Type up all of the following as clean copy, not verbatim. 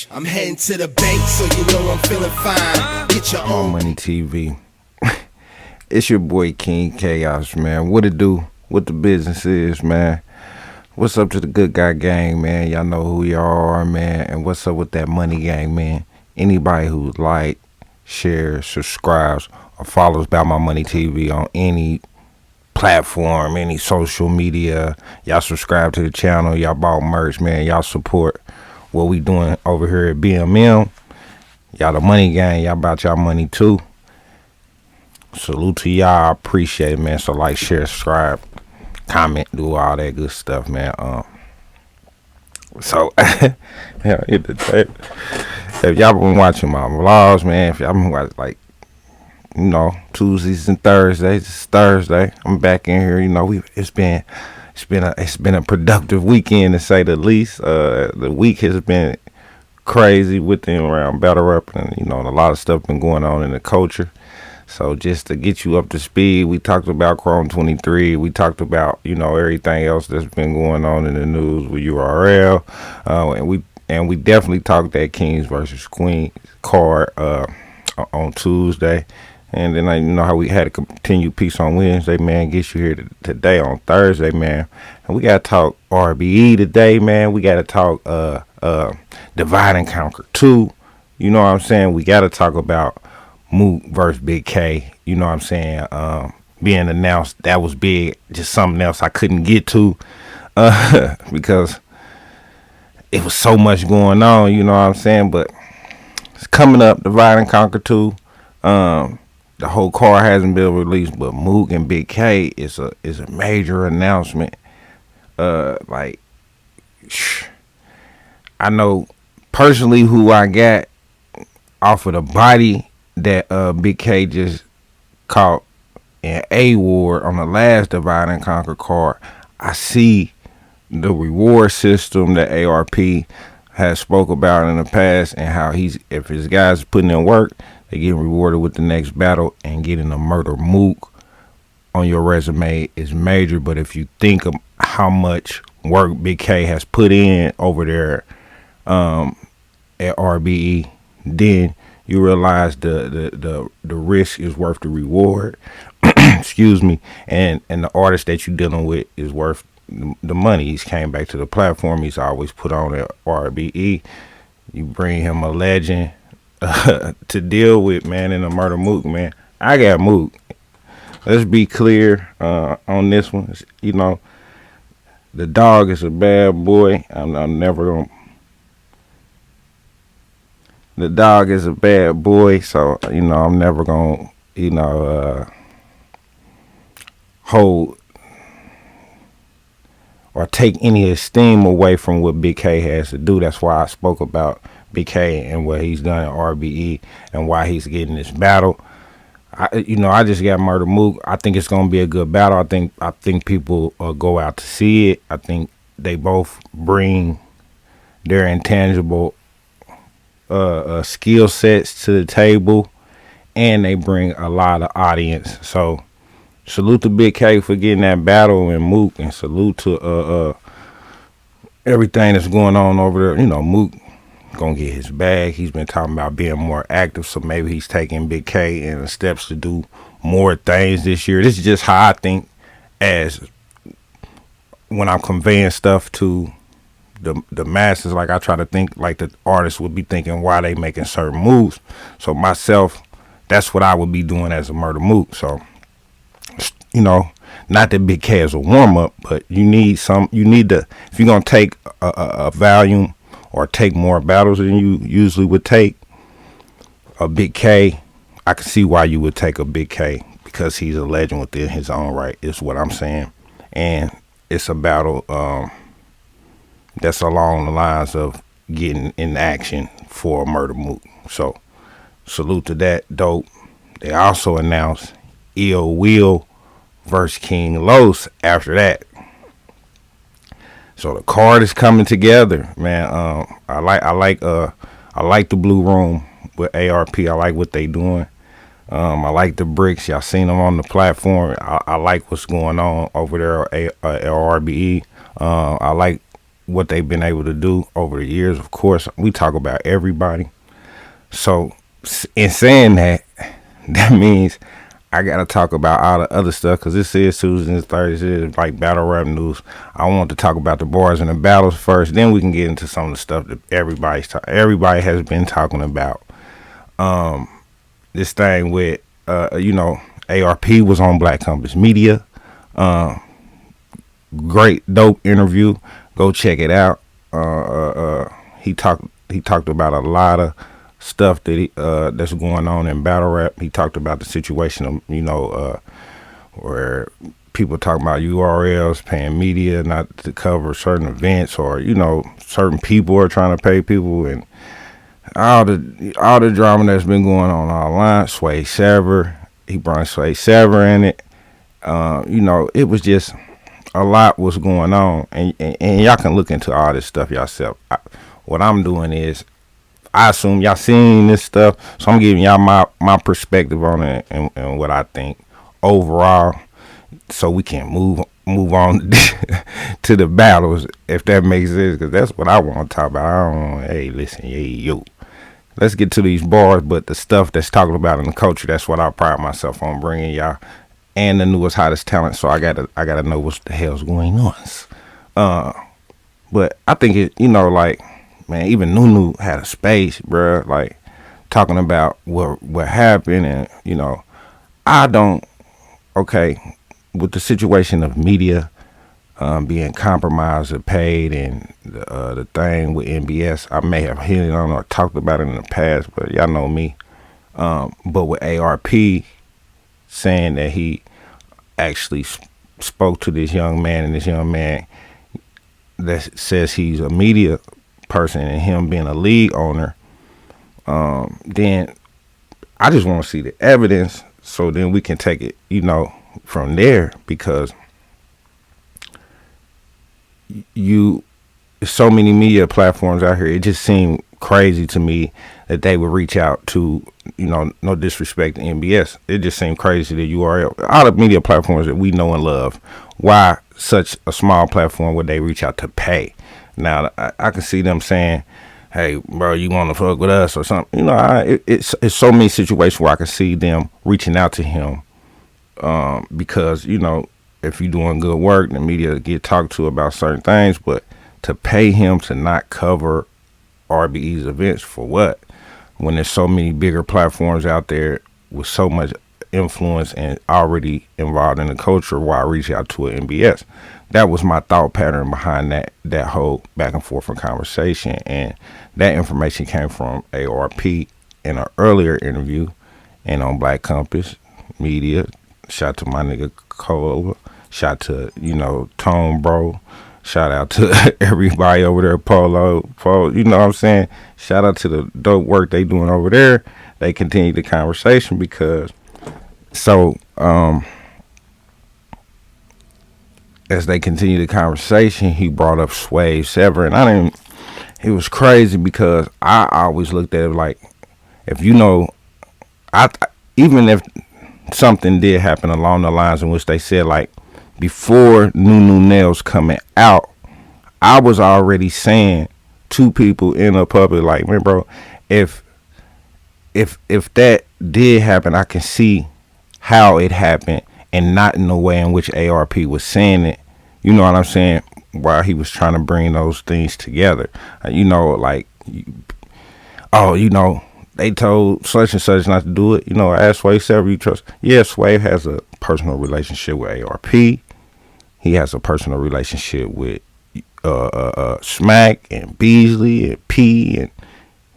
I'm heading to the bank, so you know I'm feeling fine. Get your own Money TV. It's your boy King Chaos, man. What it do? What the business is, man? What's up to the good guy gang, man? Y'all know who y'all are, man. And what's up with that money gang, man? Anybody who like, shares, subscribes, or follows About My Money TV on any platform, any social media, y'all subscribe to the channel, y'all bought merch, man. Y'all support what we doing over here at BMM. Y'all the money gang, y'all about y'all money too. Salute to y'all, I appreciate it, man. So like, share, subscribe, comment, do all that good stuff, man. So yeah, hit the tape. If y'all been watching my vlogs, man, if y'all been watching, like, you know, Tuesdays and Thursdays, it's Thursday, I'm back in here. You know, it's been a productive weekend, to say the least. The week has been crazy within around battle rap, and you know, a lot of stuff been going on in the culture. So just to get you up to speed, we talked about Conquer2. We talked about, you know, everything else that's been going on in the news with URL, and we definitely talked that Kings versus Queens card on Tuesday. And then, you know, how we had a continued piece on Wednesday, man. Get you here today on Thursday, man. And we got to talk RBE today, man. We got to talk Divide and Conquer 2. You know what I'm saying? We got to talk about Mook versus Big K. You know what I'm saying? Being announced. That was big. Just something else I couldn't get to because it was so much going on. You know what I'm saying? But it's coming up, Divide and Conquer 2. The whole car hasn't been released, but Mook and Big K is a major announcement. I know personally who I got off of the body that Big K just caught in A-Ward on the last Divide and Conquer card. I see the reward system that ARP has spoke about in the past, and how if his guys putting in work, they get rewarded with the next battle, and getting a Murda Mook on your resume is major. But if you think of how much work Big K has put in over there at R.B.E., then you realize the risk is worth the reward. Excuse me. And the artist that you're dealing with is worth the money. He's came back to the platform. He's always put on at R.B.E. You bring him a legend to deal with, man, in a Murda Mook, man. I got Mook. Let's be clear on this one. You know, the dog is a bad boy. I'm never gonna. The dog is a bad boy, so you know I'm never gonna, you know, hold or take any esteem away from what Big K has to do. That's why I spoke about Big K and what he's done at RBE and why he's getting this battle. I just got Murda Mook. I think it's gonna be a good battle. I think people go out to see it. I think they both bring their intangible skill sets to the table, and they bring a lot of audience. So salute to Big K for getting that battle and Mook, and salute to everything that's going on over there. You know, Mook gonna get his bag. He's been talking about being more active, so maybe he's taking Big K in the steps to do more things this year. This is just how I think, as when I'm conveying stuff to the masses. Like, I try to think like the artists would be thinking why they making certain moves. So myself, that's what I would be doing as a Murda Mook. So, you know, not that Big K is a warm-up, but you need to, if you're gonna take a volume or take more battles than you usually would take, a Big K, I can see why you would take a Big K, because he's a legend within his own right, is what I'm saying. And it's a battle that's along the lines of getting in action for a Murda Mook. So salute to that. Dope. They also announced Ill Will versus King Los after that. So the card is coming together, man. I like the Blue Room with ARP. I like what they doing. I like the bricks. Y'all seen them on the platform. I like what's going on over there at R.B.E. I like what they've been able to do over the years. Of course, we talk about everybody. So in saying that, that means I gotta talk about all the other stuff, because this is Tuesdays, Thursdays, like battle rap news. I want to talk about the bars and the battles first. Then we can get into some of the stuff that everybody has been talking about. This thing with ARP was on Black Compass Media. Great, dope interview. Go check it out. He talked about a lot of stuff that that's going on in battle rap. He talked about the situation of where people talking about URLs paying media not to cover certain events, or certain people are trying to pay people, and all the drama that's been going on online. Swave Sever, he brought Swave Sever in it. It was just a lot was going on, and y'all can look into all this stuff yourself. What I'm doing is, I assume y'all seen this stuff, so I'm giving y'all my perspective on it and what I think overall, so we can move on to the battles, if that makes sense, because that's what I want to talk about. I don't want, hey, listen, yo, let's get to these bars, but the stuff that's talked about in the culture, that's what I pride myself on bringing y'all, and the newest, hottest talent. So I gotta know what the hell's going on. But I think it, man, even Nunu had a space, bruh, like talking about what happened, and with the situation of media being compromised or paid, and the thing with NBS, I may have hit it on or talked about it in the past, but y'all know me. But with ARP saying that he actually spoke to this young man, and this young man that says he's a media person, and him being a league owner, then I just want to see the evidence, so then we can take it, from there, because so many media platforms out here, it just seemed crazy to me that they would reach out to, no disrespect to NBS. It just seemed crazy that URL, all the media platforms that we know and love, why such a small platform would they reach out to pay? Now, I can see them saying, hey, bro, you want to fuck with us or something. It's so many situations where I can see them reaching out to him, because, if you're doing good work, the media get talked to about certain things, but to pay him to not cover RBE's events for what? When there's so many bigger platforms out there with so much influence and already involved in the culture, why reach out to an NBS? That was my thought pattern behind that whole back and forth and conversation, and that information came from ARP in an earlier interview and on Black Compass Media. Shout to my nigga Cole, shout to Tone Bro, shout out to everybody over there, Polo, you know what I'm saying? Shout out to the dope work they doing over there. They continue the conversation, because as they continue the conversation, he brought up Swave Sever, and it was crazy, because I always looked at it like, if even if something did happen along the lines in which they said, like, before NunuNellz coming out, I was already saying to people in the public, like, man, bro, if that did happen, I can see how it happened, and not in the way in which ARP was saying it. You know what I'm saying? While he was trying to bring those things together, they told such and such not to do it. I asked Swave Sever, you trust? Yeah, Swave has a personal relationship with ARP. He has a personal relationship with Smack and Beasley and P, and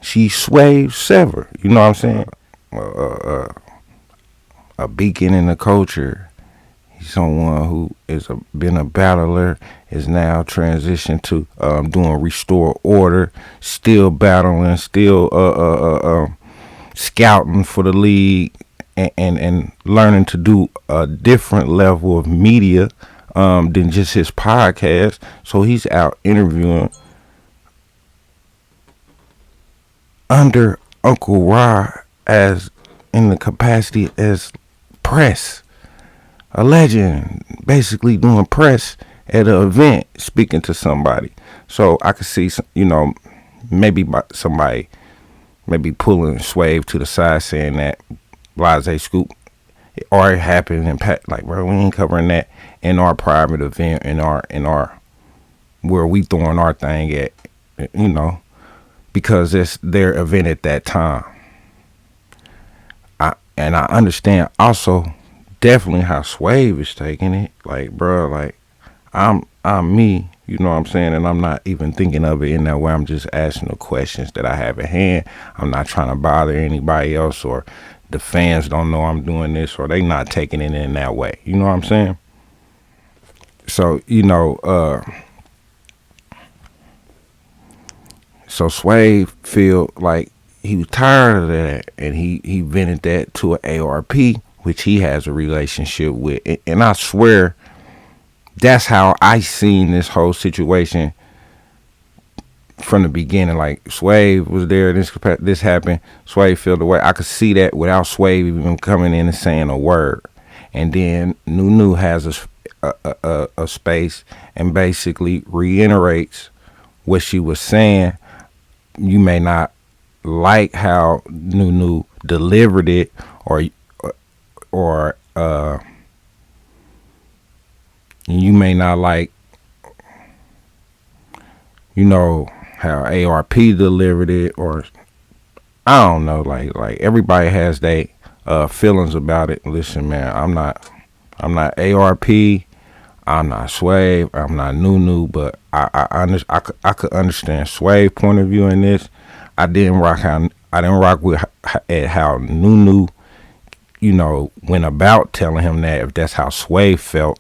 she's Swave Sever. You know what I'm saying? A beacon in the culture. He's someone who been a battler, is now transitioned to doing restore order, still battling, still scouting for the league, and learning to do a different level of media than just his podcast. So he's out interviewing under Uncle Ra as in the capacity as press, a legend, basically doing press at an event speaking to somebody. So I could see, maybe somebody maybe pulling Swave to the side saying that Blase Scoop, or it happened and like, bro, we ain't covering that in our private event, in our where we throwing our thing at, because it's their event at that time. And I understand also definitely how Swave is taking it. Like, bro, like I'm me, you know what I'm saying? And I'm not even thinking of it in that way. I'm just asking the questions that I have at hand. I'm not trying to bother anybody else, or the fans don't know I'm doing this, or they not taking it in that way. You know what I'm saying? So, so Swave feel like he was tired of that, and he vented that to an ARP, which he has a relationship with. And I swear, that's how I seen this whole situation from the beginning. Like, Swave was there, this happened, Swave felt the way. I could see that without Swave even coming in and saying a word. And then Nunu has a space and basically reiterates what she was saying. You may not like how Nunu delivered it, or you may not like, how ARP delivered it, or I don't know. Like everybody has their feelings about it. Listen, man, I'm not ARP. I'm not Swave. I'm not Nunu. But I could understand Swave point of view in this. I didn't rock with how Nunu, went about telling him that if that's how Swave felt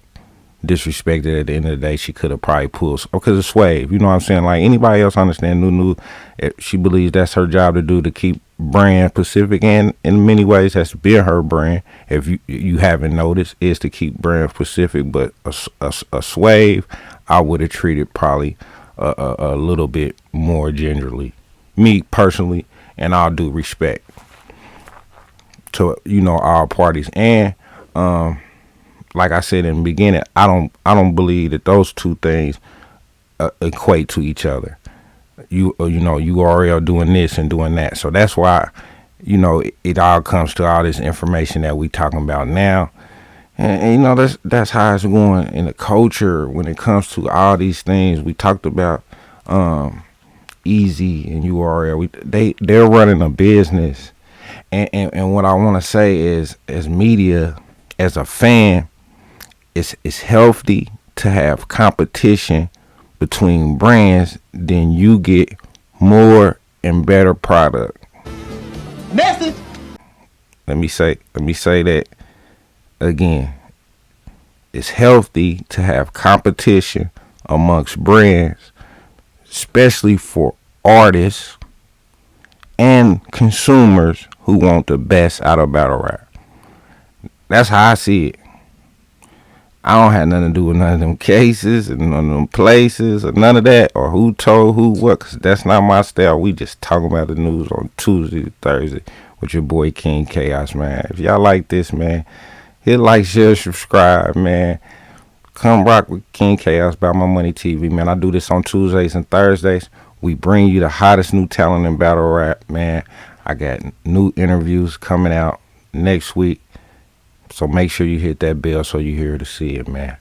disrespected at the end of the day, she could have probably pulled, because it's Swave. You know what I'm saying? Like, anybody else understand Nunu, she believes that's her job to do, to keep brand Pacific, and in many ways that's been her brand, if you haven't noticed, is to keep brand Pacific. But a Swave, I would have treated probably a little bit more gingerly, me personally, and I'll do respect to all parties. And like I said in the beginning, I don't believe that those two things equate to each other. URL doing this and doing that. So that's why, it all comes to all this information that we talking about now. And that's how it's going in the culture when it comes to all these things. We talked about Easy and URL. They're running a business. And what I want to say is, as media, as a fan, it's healthy to have competition between brands, then you get more and better product. Message. Let me say that again. It's healthy to have competition amongst brands, especially for artists and consumers who want the best out of battle rap. That's how I see it. I don't have nothing to do with none of them cases and none of them places or none of that, or who told who what, because that's not my style. We just talking about the news on Tuesday to Thursday with your boy King Chaos, man. If y'all like this, man, hit like, share, subscribe, man. Come rock with King Chaos about My Money TV, man. I do this on Tuesdays and Thursdays. We bring you the hottest new talent in battle rap, man. I got new interviews coming out next week. So make sure you hit that bell so you here to see it, man.